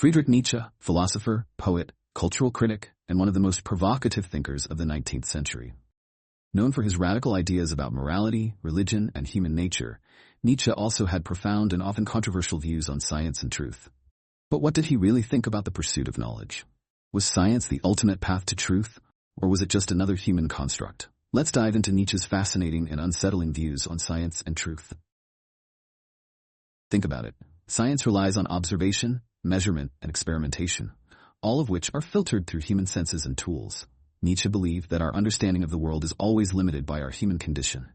Friedrich Nietzsche, philosopher, poet, cultural critic, and one of the most provocative thinkers of the 19th century. Known for his radical ideas about morality, religion, and human nature, Nietzsche also had profound and often controversial views on science and truth. But what did he really think about the pursuit of knowledge? Was science the ultimate path to truth, or was it just another human construct? Let's dive into Nietzsche's fascinating and unsettling views on science and truth. Think about it. Science relies on observation, measurement, and experimentation, all of which are filtered through human senses and tools. Nietzsche believed that our understanding of the world is always limited by our human condition.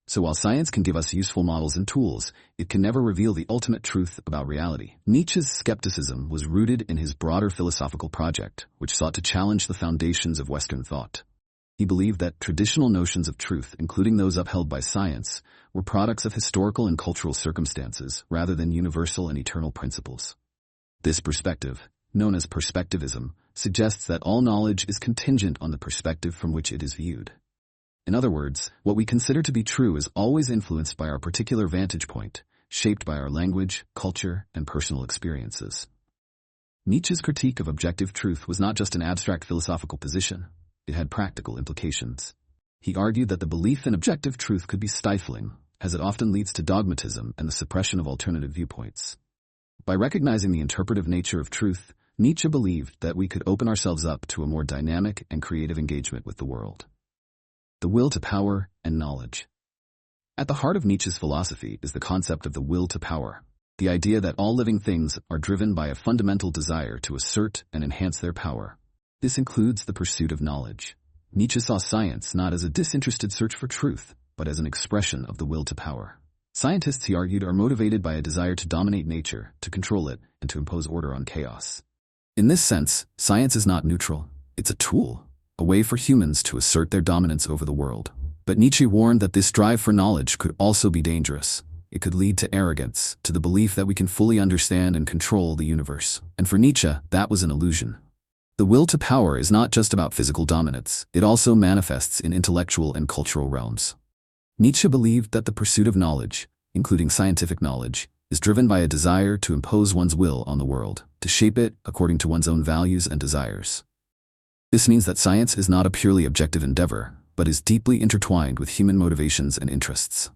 So while science can give us useful models and tools, it can never reveal the ultimate truth about reality. Nietzsche's skepticism was rooted in his broader philosophical project, which sought to challenge the foundations of Western thought. He believed that traditional notions of truth, including those upheld by science, were products of historical and cultural circumstances rather than universal and eternal principles. This perspective, known as perspectivism, suggests that all knowledge is contingent on the perspective from which it is viewed. In other words, what we consider to be true is always influenced by our particular vantage point, shaped by our language, culture, and personal experiences. Nietzsche's critique of objective truth was not just an abstract philosophical position. It had practical implications. He argued that the belief in objective truth could be stifling, as it often leads to dogmatism and the suppression of alternative viewpoints. By recognizing the interpretive nature of truth, Nietzsche believed that we could open ourselves up to a more dynamic and creative engagement with the world. The will to power and knowledge. At the heart of Nietzsche's philosophy is the concept of the will to power, the idea that all living things are driven by a fundamental desire to assert and enhance their power. This includes the pursuit of knowledge. Nietzsche saw science not as a disinterested search for truth, but as an expression of the will to power. Scientists, he argued, are motivated by a desire to dominate nature, to control it, and to impose order on chaos. In this sense, science is not neutral. It's a tool, a way for humans to assert their dominance over the world. But Nietzsche warned that this drive for knowledge could also be dangerous. It could lead to arrogance, to the belief that we can fully understand and control the universe. And for Nietzsche, that was an illusion. The will to power is not just about physical dominance. It also manifests in intellectual and cultural realms. Nietzsche believed that the pursuit of knowledge, including scientific knowledge, is driven by a desire to impose one's will on the world, to shape it according to one's own values and desires. This means that science is not a purely objective endeavor, but is deeply intertwined with human motivations and interests.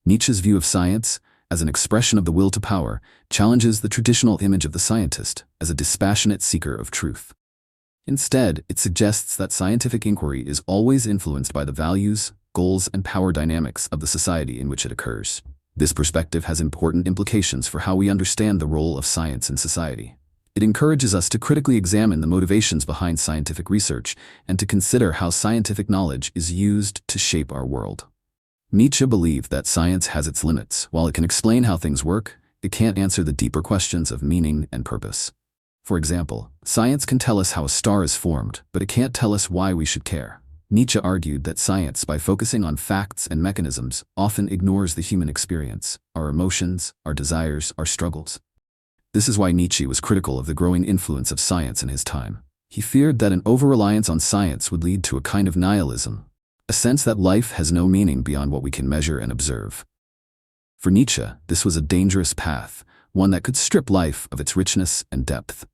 Nietzsche's view of science, as an expression of the will to power, challenges the traditional image of the scientist as a dispassionate seeker of truth. Instead, it suggests that scientific inquiry is always influenced by the values, goals, and power dynamics of the society in which it occurs. This perspective has important implications for how we understand the role of science in society. It encourages us to critically examine the motivations behind scientific research and to consider how scientific knowledge is used to shape our world. Nietzsche believed that science has its limits. While it can explain how things work, it can't answer the deeper questions of meaning and purpose. For example, science can tell us how a star is formed, but it can't tell us why we should care. Nietzsche argued that science, by focusing on facts and mechanisms, often ignores the human experience, our emotions, our desires, our struggles. This is why Nietzsche was critical of the growing influence of science in his time. He feared that an over-reliance on science would lead to a kind of nihilism, a sense that life has no meaning beyond what we can measure and observe. For Nietzsche, this was a dangerous path, one that could strip life of its richness and depth.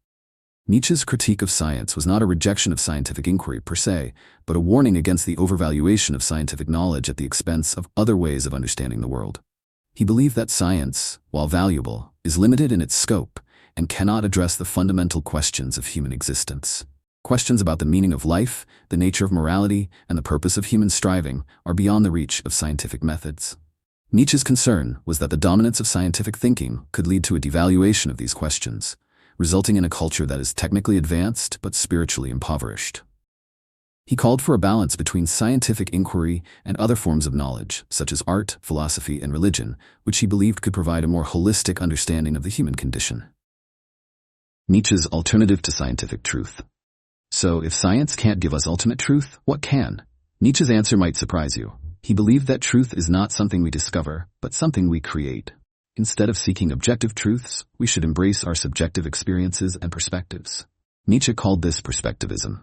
Nietzsche's critique of science was not a rejection of scientific inquiry per se, but a warning against the overvaluation of scientific knowledge at the expense of other ways of understanding the world. He believed that science, while valuable, is limited in its scope and cannot address the fundamental questions of human existence. Questions about the meaning of life, the nature of morality, and the purpose of human striving are beyond the reach of scientific methods. Nietzsche's concern was that the dominance of scientific thinking could lead to a devaluation of these questions, resulting in a culture that is technically advanced but spiritually impoverished. He called for a balance between scientific inquiry and other forms of knowledge, such as art, philosophy, and religion, which he believed could provide a more holistic understanding of the human condition. Nietzsche's alternative to scientific truth. So, if science can't give us ultimate truth, what can? Nietzsche's answer might surprise you. He believed that truth is not something we discover, but something we create. Instead of seeking objective truths, we should embrace our subjective experiences and perspectives. Nietzsche called this perspectivism,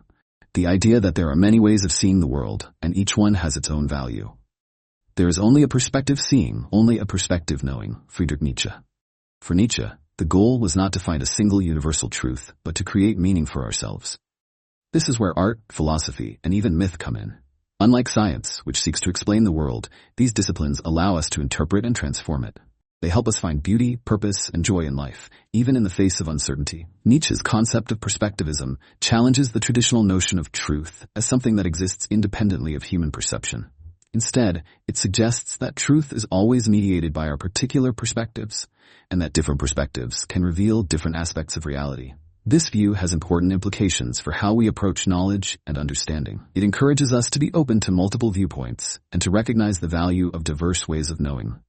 the idea that there are many ways of seeing the world, and each one has its own value. There is only a perspective seeing, only a perspective knowing, Friedrich Nietzsche. For Nietzsche, The goal was not to find a single universal truth, but to create meaning for ourselves. This is where art, philosophy, and even myth come in. Unlike science, which seeks to explain the world, these disciplines allow us to interpret and transform it. They help us find beauty, purpose, and joy in life, even in the face of uncertainty. Nietzsche's concept of perspectivism challenges the traditional notion of truth as something that exists independently of human perception. Instead, it suggests that truth is always mediated by our particular perspectives, and that different perspectives can reveal different aspects of reality. This view has important implications for how we approach knowledge and understanding. It encourages us to be open to multiple viewpoints and to recognize the value of diverse ways of knowing.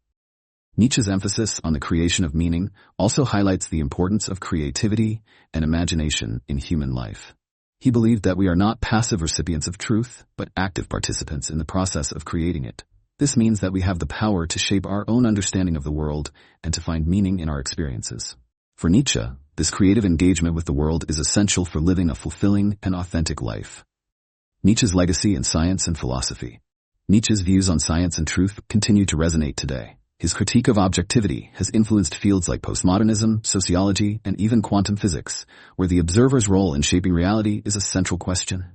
Nietzsche's emphasis on the creation of meaning also highlights the importance of creativity and imagination in human life. He believed that we are not passive recipients of truth, but active participants in the process of creating it. This means that we have the power to shape our own understanding of the world and to find meaning in our experiences. For Nietzsche, this creative engagement with the world is essential for living a fulfilling and authentic life. Nietzsche's legacy in science and philosophy. Nietzsche's views on science and truth continue to resonate today. His critique of objectivity has influenced fields like postmodernism, sociology, and even quantum physics, where the observer's role in shaping reality is a central question.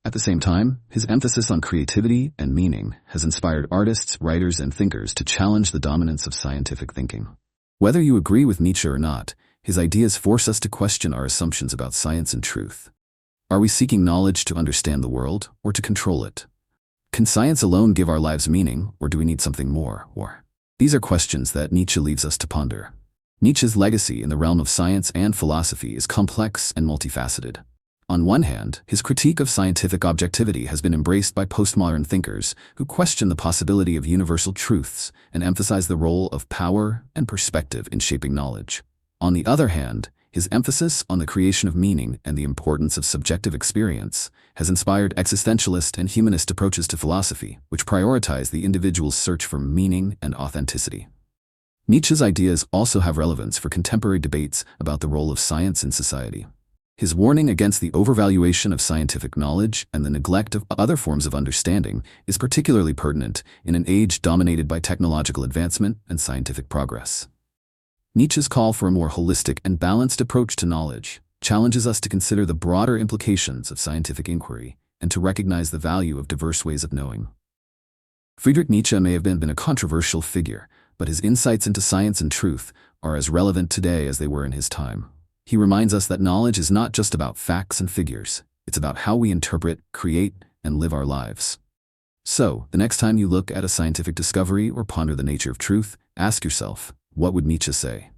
At the same time, his emphasis on creativity and meaning has inspired artists, writers, and thinkers to challenge the dominance of scientific thinking. Whether you agree with Nietzsche or not, his ideas force us to question our assumptions about science and truth. Are we seeking knowledge to understand the world or to control it? Can science alone give our lives meaning, or do we need something more? These are questions that Nietzsche leaves us to ponder. Nietzsche's legacy in the realm of science and philosophy is complex and multifaceted. On one hand, his critique of scientific objectivity has been embraced by postmodern thinkers who question the possibility of universal truths and emphasize the role of power and perspective in shaping knowledge. On the other hand, his emphasis on the creation of meaning and the importance of subjective experience has inspired existentialist and humanist approaches to philosophy, which prioritize the individual's search for meaning and authenticity. Nietzsche's ideas also have relevance for contemporary debates about the role of science in society. His warning against the overvaluation of scientific knowledge and the neglect of other forms of understanding is particularly pertinent in an age dominated by technological advancement and scientific progress. Nietzsche's call for a more holistic and balanced approach to knowledge challenges us to consider the broader implications of scientific inquiry and to recognize the value of diverse ways of knowing. Friedrich Nietzsche may have been a controversial figure, but his insights into science and truth are as relevant today as they were in his time. He reminds us that knowledge is not just about facts and figures, it's about how we interpret, create, and live our lives. So, the next time you look at a scientific discovery or ponder the nature of truth, ask yourself, what would Nietzsche say?